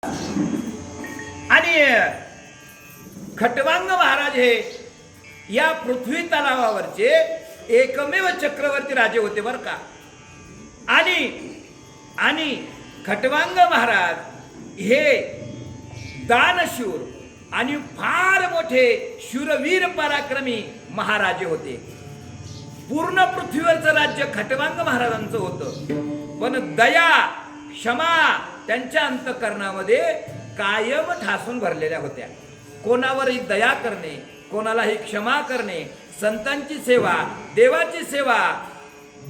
आणि खटवांग महाराज हे या पृथ्वी तलावावरचे एकमेव चक्रवर्ती राजे होते बर का। आणि खटवांग महाराज हे दानशूर आणि फार मोठे शूरवीर पराक्रमी महाराजे होते। पूर्ण पृथ्वीवरचं राज्य खटवांग महाराजांचं होतं, पण दया क्षमा त्यांच्या अंतःकरणामध्ये कायम ठासून भरलेल्या होत्या। कोणावरही दया करणे, कोणालाही क्षमा करणे, संतांची सेवा, देवाची सेवा,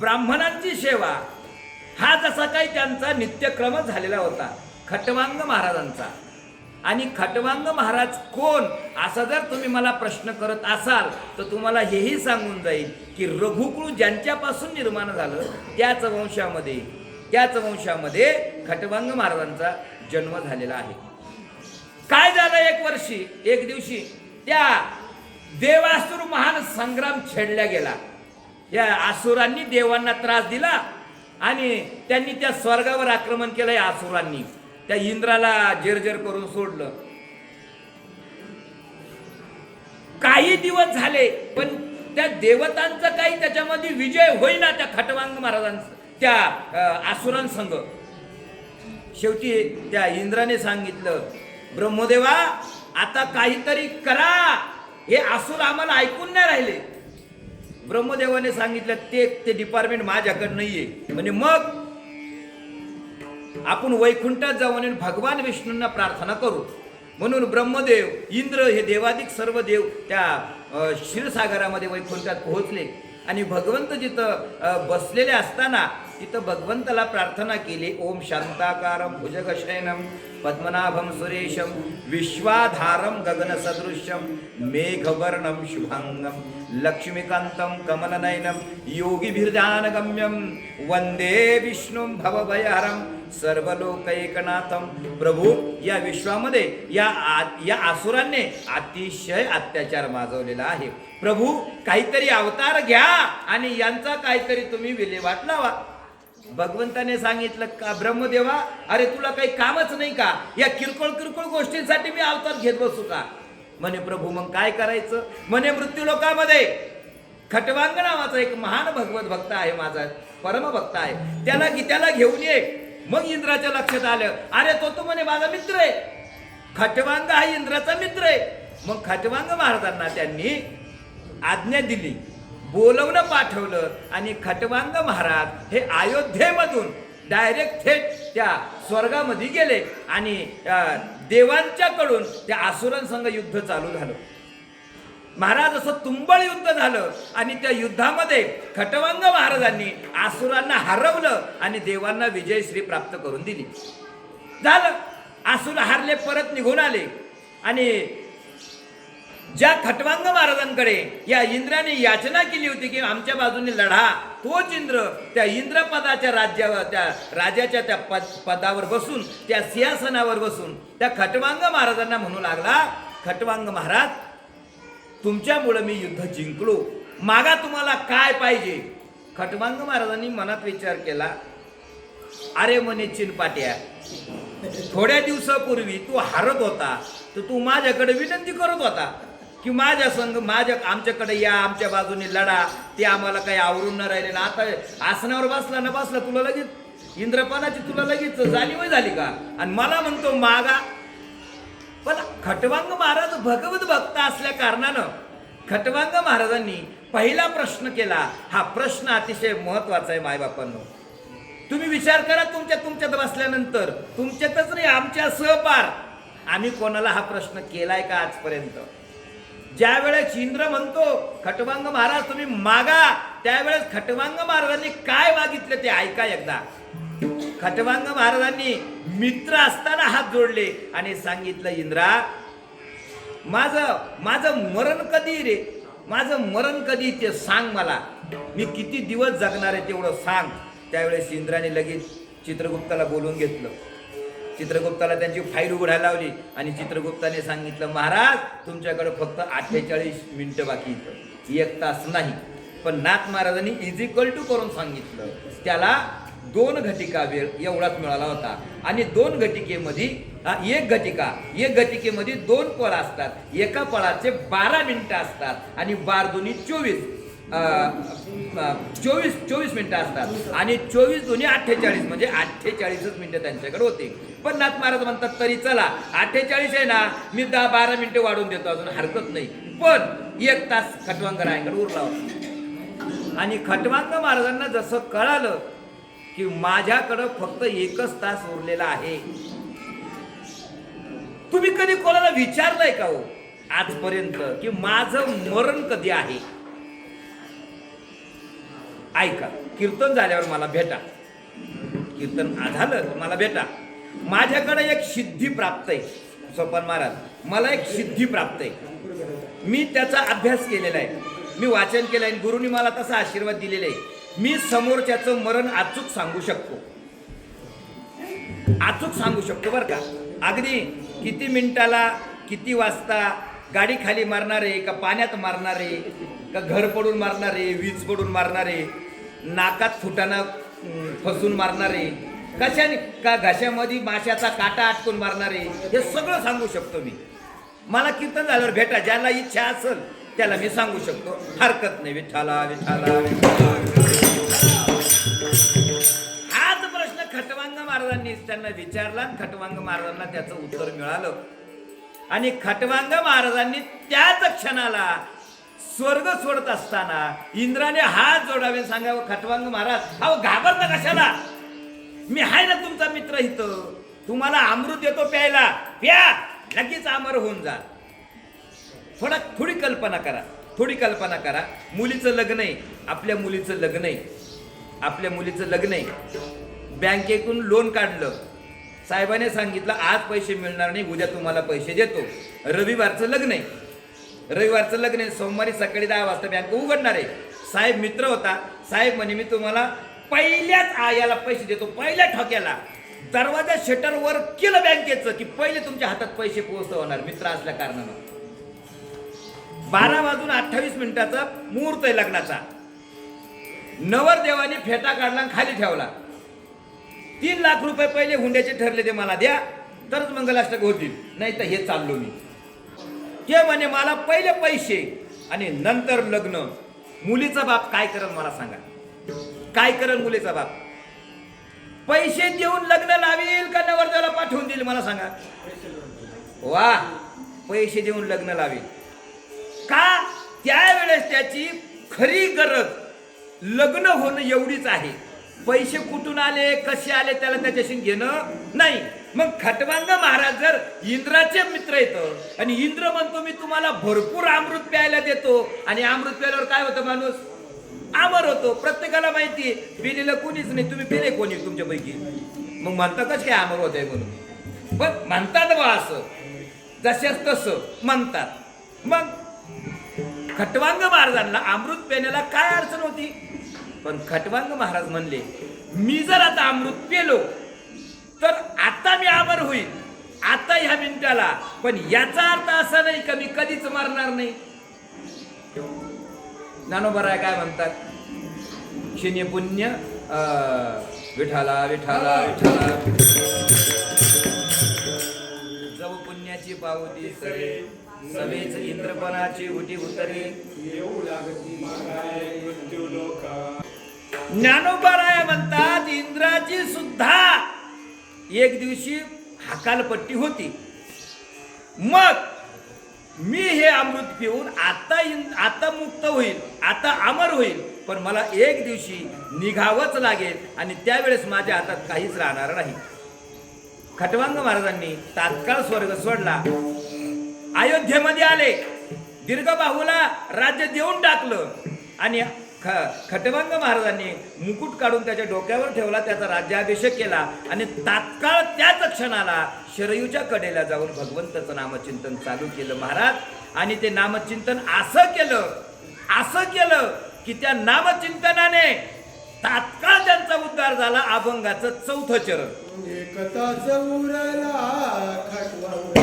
ब्राह्मणांची सेवा, हा जसा काही त्यांचा नित्यक्रम झालेला होता खटवांग महाराजांचा। आणि खटवांग महाराज कोण असा जर तुम्ही मला प्रश्न करत असाल तर तुम्हाला हेही सांगून जाईल की रघुकुळ ज्यांच्यापासून निर्माण झालं त्याच वंशामध्ये खटवांग महाराजांचा जन्म झालेला आहे। काय झालं, एक दिवशी त्या देवासुर महान संग्राम छेडला गेला। या असुरांनी देवांना त्रास दिला आणि त्यांनी त्या स्वर्गावर आक्रमण केलं। या असुरांनी त्या इंद्राला जर्जर करून सोडलं। काही दिवस झाले पण त्या देवतांचा काही त्याच्यामध्ये विजय होईना त्या खटवांग महाराजांचा त्या असुरांसंग। शेवटी त्या इंद्राने सांगितलं, ब्रह्मदेवा आता काहीतरी करा, हे असुर आम्हाला ऐकून नाही राहिले। ब्रह्मदेवाने सांगितलं ते डिपार्टमेंट माझ्याकडे नाहीये म्हणजे मग आपण वैकुंठात जाऊ आणि भगवान विष्णूंना प्रार्थना करू। म्हणून ब्रह्मदेव इंद्र हे देवाधिक सर्व देव त्या क्षीरसागरामध्ये वैकुंठात पोहोचले आणि भगवंत जिथं बसलेले असताना तिथं भगवंताला प्रार्थना केली। ओम शांताकारं भुजगशयनं पद्मनाभं सुरेशं विश्वाधारं गगनसदृश्यं मेघवर्णं शुभांगं लक्ष्मीकान्तं कमलनयनं योगिभिर्ध्यानगम्यं वंदे विष्णुं भवभयहरं सर्वलोकैकनाथं। प्रभू, या विश्वामध्ये या असुरांनी अतिशय अत्याचार माजवलेला आहे। प्रभू, काहीतरी अवतार घ्या आणि यांचा काहीतरी तुम्ही विल्हेवाट लावा। भगवंताने सांगितलं, का ब्रह्मदेवा, अरे तुला काही कामच नाही का, या किरकोळ गोष्टींसाठी मी अवतार घेत बसू का? म्हणे प्रभू मग काय करायचं? म्हणे मृत्यू लोकामध्ये खटवांग नावाचा एक महान भगवत भक्त आहे, माझा परम भक्त आहे, त्याला घेऊन ये। मग इंद्राच्या लक्षात आलं, अरे तो म्हणे माझा मित्र आहे, खटवांग हा इंद्राचा मित्र आहे। मग खटवांग महाराजांना त्यांनी आज्ञा दिली, बोलवणं पाठवलं आणि खटवांग महाराज हे अयोध्येमधून डायरेक्ट थेट त्या स्वर्गामध्ये गेले आणि देवांच्याकडून त्या असुरांसंग युद्ध चालू झालं। महाराज असं तुंबळ युद्ध झालं आणि त्या युद्धामध्ये खटवांग महाराजांनी असुरांना हरवलं आणि देवांना विजयश्री प्राप्त करून दिली। झालं, असुर हारले, परत निघून आले आणि ज्या खटवांग महाराजांकडे या इंद्राने याचना केली होती की आमच्या बाजूने लढा, तोच इंद्र त्या इंद्रपदाच्या राज्यावर, त्या राजाच्या त्या पदावर बसून, त्या सिंहासनावर बसून त्या खटवांग महाराजांना म्हणू लागला, खटवांग महाराज, तुमच्यामुळे मी युद्ध जिंकलो, मागा तुम्हाला काय पाहिजे? खटवांग महाराजांनी मनात विचार केला, अरे म्हणे चिनपाट्या, थोड्या दिवसापूर्वी तू हारत होता तर तू माझ्याकडे विनंती करत होता की माझ्या संग आमच्याकडे या, आमच्या बाजूने लढा, ते आम्हाला काही आवरून न राहिले ना। आता आसनावर बसला तुला लगेच इंद्रपदाची तुला लगेच जाणीव झाली का? आणि मला म्हणतो मागा। पण खटवांग महाराज भगवत भक्त असल्या कारणानं खटवांग महाराजांनी पहिला प्रश्न केला। हा प्रश्न अतिशय महत्वाचा आहे मायबापांनो। तुम्ही विचार करा, तुमच्यात बसल्यानंतर तुमच्यातच नाही, आमच्या सहपार आम्ही कोणाला हा प्रश्न केलाय का आजपर्यंत? ज्या वेळेस इंद्र म्हणतो खटवांग महाराज तुम्ही मागा, त्यावेळेस खटवांग महाराजांनी काय मागितलं ते ऐका एकदा। खटवांग महाराजांनी मित्र असताना हात जोडले आणि सांगितलं, इंद्रा, माझं मरण कधी रे, माझं मरण कधी ते सांग मला, मी किती दिवस जगणार आहे तेवढं सांग। त्यावेळेस इंद्राने लगेच चित्रगुप्ताला बोलून घेतलं, चित्रगुप्ताला त्यांची फाईल उघडायला लावली आणि चित्रगुप्ताने सांगितलं, महाराज तुमच्याकडे फक्त 48 मिनिटं बाकी, 1 तास नाही। पण नाथ महाराजांनी इज इक्वल टू करून सांगितलं, त्याला 2 घटिका वेळ एवढाच मिळाला होता. आणि 2 घटिकेमध्ये एक घटिकेमध्ये 2 पळ असतात. एका पळाचे 12 मिनिटं असतात आणि 12 दुनी 24 मिनिटं असतात आणि 24 दुनी 48 म्हणजे 48 मिनिटं त्यांच्याकडे होते. पण नाथ महाराज म्हणतात तरी चला 48 आहे ना, मी 10-12 मिनिटं वाढवून देतो, अजून हरकत नाही. पण 1 तास खटवांगरायांकडे उरला होता. आणि खटवांग महाराजांना जसं कळालं की माझ्याकडं फक्त 1च तास उरलेला आहे. तुम्ही कधी कोणाला विचारलंय का हो आजपर्यंत की माझं मरण कधी आहे? ऐका, कीर्तन झाल्यावर मला भेटा, कीर्तन झालं मला भेटा. माझ्याकडे एक सिद्धी प्राप्त आहे. सोपान महाराज, मला एक सिद्धी प्राप्त आहे. मी त्याचा अभ्यास केलेला आहे, मी वाचन केलं आहे, गुरुनी मला तसा आशीर्वाद दिलेला आहे. मी समोरच्याचं मरण अचूक सांगू शकतो, अचूक सांगू शकतो बरं का. अगदी किती मिनिटाला, किती वाजता गाडी खाली मारणारे का पाण्यात मारणारे का घर पडून मारणारे, वीज पडून मारणारे, नाकात फुटाणा फसून मारणारे, कशाने का घशामध्ये माशाचा काटा अटकून मारणारे, हे सगळं सांगू शकतो मी. मला कीर्तन झाल्यावर भेटा, ज्याला इच्छा असेल त्याला मी सांगू शकतो, हरकत नाही. विठ्ठला विठ्ठला हाच प्रश्न खटवांग महाराजांनी त्यांना विचारला आणि खटवांग महाराजांना त्याचं उत्तर मिळालं. आणि खटवांग महाराजांनी त्याच क्षणाला स्वर्ग सोडत असताना इंद्राने हात जोडावे, सांगावं खटवांग महाराज, अहो घाबरता कशाला, मी आहे ना तुमचा मित्र इथं, तुम्हाला अमृत देतो प्यायला, प्या, लगेच अमर होऊन जा. थोडी कल्पना करा. मुलीचं लग्न आहे, आपल्या मुलीचं लग्न आहे. बँकेतून लोन काढलं, साहेबाने सांगितलं आज पैसे मिळणार नाही, उद्या तुम्हाला पैसे देतो. रविवारचं लग्न आहे, सोमवारी सकाळी 10 वाजता बँक उघडणार आहे. साहेब मित्र होता, साहेब म्हणे मी तुम्हाला पहिल्याच याला पैसे देतो, पहिल्या ठोक्याला. दरवाजा शटर वर केलं बँकेचं की पहिले तुमच्या हातात पैसे पोहोचवणार, मित्र असल्या कारणानं. 12:28 मुहूर्त आहे लग्नाचा. नवरदेवाने फेटा काढला खाली ठेवला. 3 लाख रुपये पहिले हुंड्याचे ठरले, ते मला द्या तरच मंगलाष्टक होतील, नाही तर हे चाललो मी. ते म्हणे मला पहिले पैसे आणि नंतर लग्न. मुलीचा बाप काय करेल मला सांगा, काय करेल मुलीचा बाप? पैसे देऊन लग्न लावेल का नवरदेवाला पाठवून देईल मला सांगा? वा, पैसे देऊन लग्न लावेल. का? त्यावेळेस त्याची खरी गरज लग्न होणं एवढीच आहे. पैसे कुठून आले, कसे आले, त्याला त्याच्याशी घेणं नाही. मग खटवांग महाराज जर इंद्राचे मित्र येतं आणि इंद्र म्हणतो मी तुम्हाला भरपूर अमृत प्यायला देतो, आणि अमृत प्यायल्यावर काय होतं, माणूस अमर होतो. प्रत्येकाला माहिती आहे पिलेलं कोणीच नाही, तुम्ही पिले कोणी तुमच्यापैकी? मग म्हणता कस काय अमर होत आहे म्हणून? पण म्हणतात बा असं, जशाच तसं म्हणतात. मग खटवांग महाराजांना अमृत पिण्याला काय अडचण होती? पण खटवांग महाराज म्हणले मी जर आता अमृत पेलो तर आता मी अमर होईल, आता ह्या मिनिटाला. पण याचा अर्थ असा नाही का मी कधीच मरणार नाही. ज्ञानोबा काय म्हणतात, क्षीणे पुण्य विठाला विठाला विठाला, जव पुण्याची पावती सरे, सवेच इंद्रपणाची उटी उतरे. ज्ञानोबा म्हणतात इंद्राची सुद्धा एक दिवशी हकालपट्टी होती. मग मी हे अमृत पिऊन आता मुक्त होईल, आता अमर होईल, पण मला एक दिवशी निघावंच लागेल आणि त्यावेळेस माझ्या हातात काहीच राहणार नाही. खटवांग महाराजांनी तात्काळ स्वर्ग सोडला, अयोध्येमध्ये आले, दीर्घबाहूला राज्य देऊन टाकलं आणि खटवांग महाराजांनी मुकुट काढून त्याच्या डोक्यावर ठेवला, त्याचा राज्याभिषेक केला आणि तात्काळ त्याच क्षणाला शरयूच्या कडेला जाऊन भगवंताचं नामचिंतन चालू केलं महाराज. आणि ते नामचिंतन असं केलं की त्या नामचिंतनाने तात्काळ त्यांचा उद्धार झाला. अभंगाचं 4थं चरण. एकताच उरला खटवांग,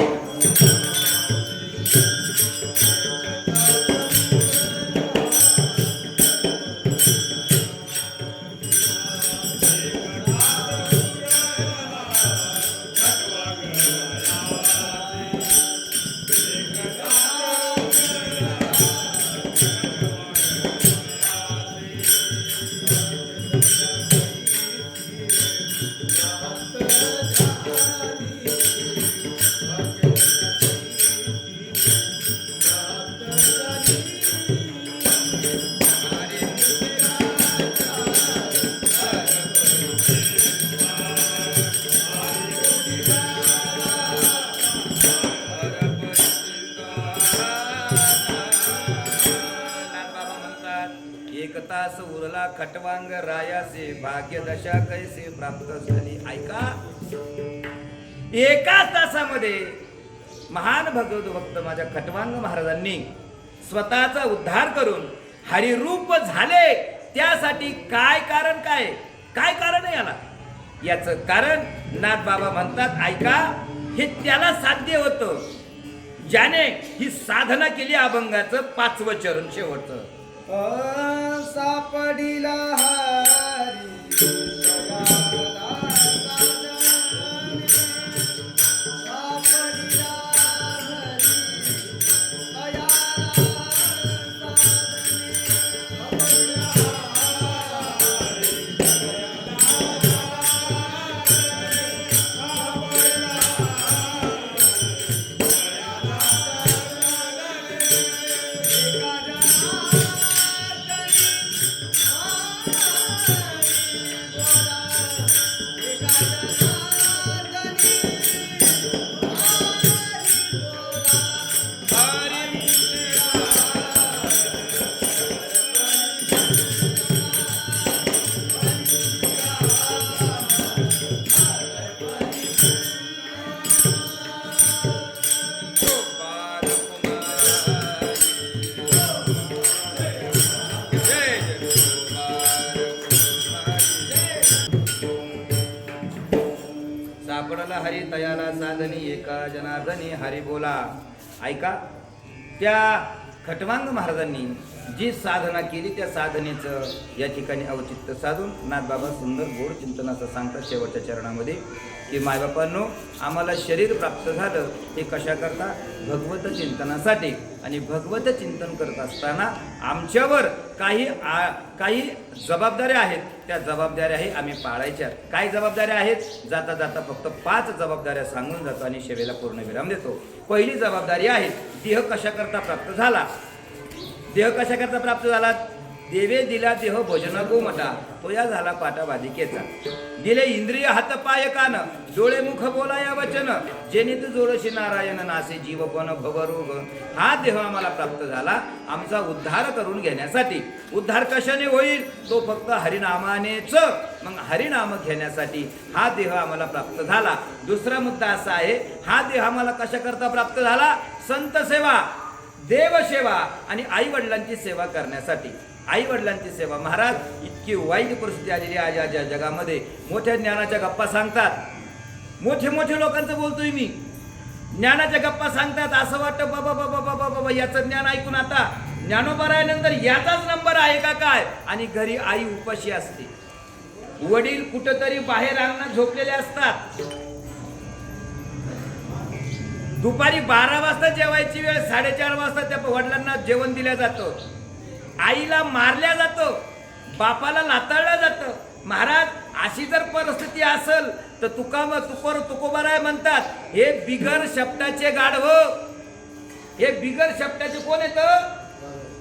बोला खटवांग रायासे भाग्यदशा कैसे प्राप्त झाली. ऐका, एका तासामध्ये महान भगवत भक्त माझ्या खटवांग महाराजांनी स्वतःचा उद्धार करून हरिरूप झाले. त्यासाठी काय कारण, काय कारण आहे याला? याचं कारण नाथ बाबा म्हणतात, ऐका, हे त्याला साध्य होतं ज्याने ही साधना केली अभंगाचं 5वं चरण शेवटचं. सापडिला हरी जगाला साधने, सापडिला हरी दयाला सापडला हरी तयाला साधनी एका जनार्दनी हरी बोला. ऐका, त्या खटवांग महाराजांनी जी साधना केली त्या साधनेचं या ठिकाणी औचित्य साधून नाथबाबा सुंदर गोड चिंतन असं सांगतात शेवटच्या चरणामध्ये की मायबापांनो, आम्हाला शरीर प्राप्त झालं हे कशाकरता? भगवत चिंतनासाठी. आणि भगवत चिंतन करत असताना आमच्यावर काही जबाबदाऱ्या आहेत. त्या जबाबदाऱ्याही आम्ही पाळायच्या. काय जबाबदाऱ्या आहेत? जाता जाता फक्त 5 जबाबदाऱ्या सांगून जातो आणि सेवेला पूर्णविराम देतो. पहिली जबाबदारी आहे, देह कशाकरता प्राप्त झाला? देह कशाकरता प्राप्त झाला? देवे दिला देह भोजना गोमटा, तो या झाला पाटा बाधिकेचा. दिले इंद्रिय हात पाय कान, डोळे मुख बोलाया वचन, जेनित जोडशी नारायण नासे जीव कोण भवरोग. हा देह आम्हाला प्राप्त झाला आमचा उद्धार करून घेण्यासाठी. उद्धार कशाने होईल? तो फक्त हरिनामानेच. मग हरिनाम घेण्यासाठी हा देह आम्हाला प्राप्त झाला. दुसरा मुद्दा असा आहे, हा देह आम्हाला कशाकरता प्राप्त झाला? संत सेवा, देवसेवा आणि आई वडिलांची सेवा करण्यासाठी. आई वडिलांची सेवा. महाराज, इतकी वाईट परिस्थिती आलेली आहे आज या जगामध्ये. मोठ्या ज्ञानाच्या गप्पा सांगतात, मोठे लोकांचं बोलतोय मी, ज्ञानाच्या गप्पा सांगतात. असं वाटतं बाबा बाबा बाबा बाबा याचं ज्ञान ऐकून आता ज्ञानोबा राहिल्यानंतर याचाच नंबर आहे का काय? आणि घरी आई उपाशी असते, वडील कुठंतरी बाहेर अंगणात झोपलेले असतात. दुपारी 12 वाजता जेवायची वेळ, 4:30 वाजता त्या वडिलांना जेवण दिलं जातं. आईला मारल्या जातं, बापाला लाताळलं जातं. महाराज, अशी जर परिस्थिती असेल तर तुकोबाराय म्हणतात, हे बिगर शब्दाचे गाढव, हे बिगर शब्दाचे कोण येतं?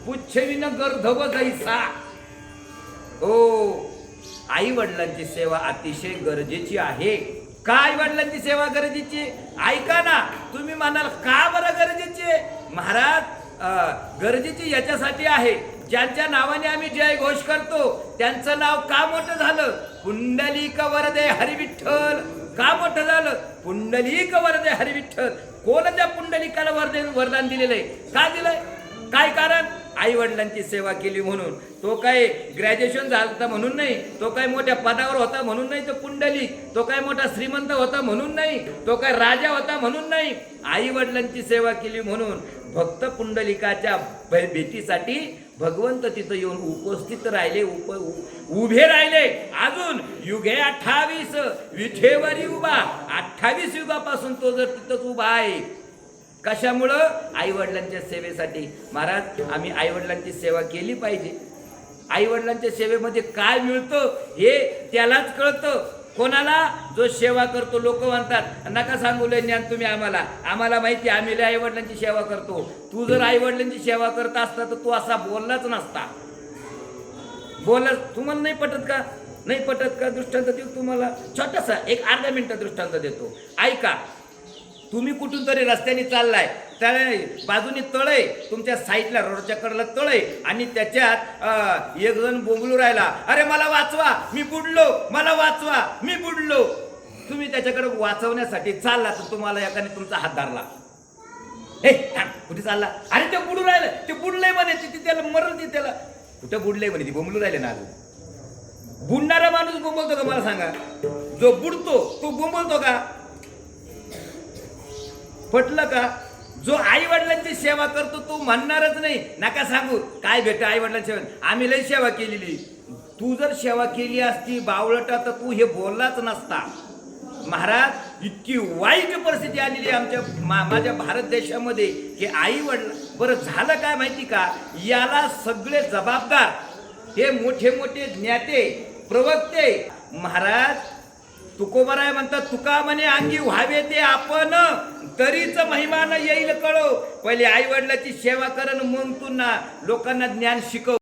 पुच्छविन गर्धव जैसा. हो, आई वडिलांची सेवा अतिशय गरजेची आहे. का आई वडिलांची सेवा गरजेची? ऐका ना, तुम्ही म्हणाल का बरं गरजेची? महाराज, गरजेची याच्यासाठी आहे, ज्यांच्या नावाने आम्ही जय घोष करतो त्यांचं नाव का मोठं झालं? पुंडलिक वरदे हरी विठ्ठल. का मोठं झालं? पुंडलिक वरदे हरी विठ्ठल. कोण त्या पुंडलिकाला वरदान दिलेलं आहे? का दिलंय? काय कारण? आई वडिलांची सेवा केली म्हणून. तो काय ग्रॅज्युएशन झालं होता म्हणून नाही, तो काय मोठ्या पदावर होता म्हणून नाही, तो पुंडलिक. तो काय मोठा श्रीमंत होता म्हणून नाही, तो काय राजा होता म्हणून नाही. आई वडिलांची सेवा केली म्हणून. भक्त पुंडलिकाच्या भेटीसाठी भगवंत तिथं येऊन उपस्थित राहिले, उभे राहिले. अजून युगे 28 विठेवरी उभा. 28 युगापासून तो जर तिथंच उभा आहे. कशामुळं? आई वडिलांच्या सेवेसाठी. महाराज, आम्ही आई वडिलांची सेवा केली पाहिजे. आई वडिलांच्या सेवेमध्ये काय मिळतं हे त्यालाच कळतं. कोणाला? जो सेवा करतो. लोक म्हणतात नका सांगू लय ज्ञान तुम्ही आम्हाला माहिती, आम्ही आई वडिलांची सेवा करतो. तू जर आई वडिलांची सेवा करत असता तर तू असा बोललाच नसता. तुम्हाला नाही पटत का? नाही पटत का? दृष्टांत देऊ तुम्हाला, छोटासा एक अर्धा मिनिट दृष्टांत देतो, ऐका. तुम्ही कुठून तरी रस्त्याने चाललाय, तळे बाजूनी तळे, तुमच्या साईडला रोडच्या कडेला तळे, आणि त्याच्यात एक जण बोंबलू राहिला, अरे मला वाचवा मी बुडलो, मला वाचवा मी बुडलो. तुम्ही त्याच्याकडे वाचवण्यासाठी चालला तर तुम्हाला एकाने तुमचा हात धरला, हे कुठे चालला, अरे ते बुडू राहिलं, ते बुडलंय म्हणे, तिथे त्याला मरण, ती त्याला कुठं बुडलंय म्हणे, ती बोंबलू राहिले ना. अजून बुडणारा माणूस बोंबलतो का मला सांगा? जो बुडतो तो बोंबलतो का? पटलं का? जो आई वडिलांची सेवा करतो तो म्हणणारच नाही नका सांगू काय भेट आई वडिलांची सेवा, आम्ही लई सेवा केलेली. तू जर सेवा केली असती बावळटा तर तू हे बोललाच नसता. महाराज, इतकी वाईट परिस्थिती आलेली आमच्या माझ्या भारत देशामध्ये की आई वडील, बरं झालं काय माहिती का, याला सगळे जबाबदार हे मोठे मोठे ज्ञाते प्रवक्ते. महाराज तुकोबराय म्हणतात, तुका म्हणे अंगी व्हावे ते आपण, तरीच महिमान येईल कळो. पहिले आई वडिलाची सेवा कर, मग तू ना लोकांना ज्ञान शिकव.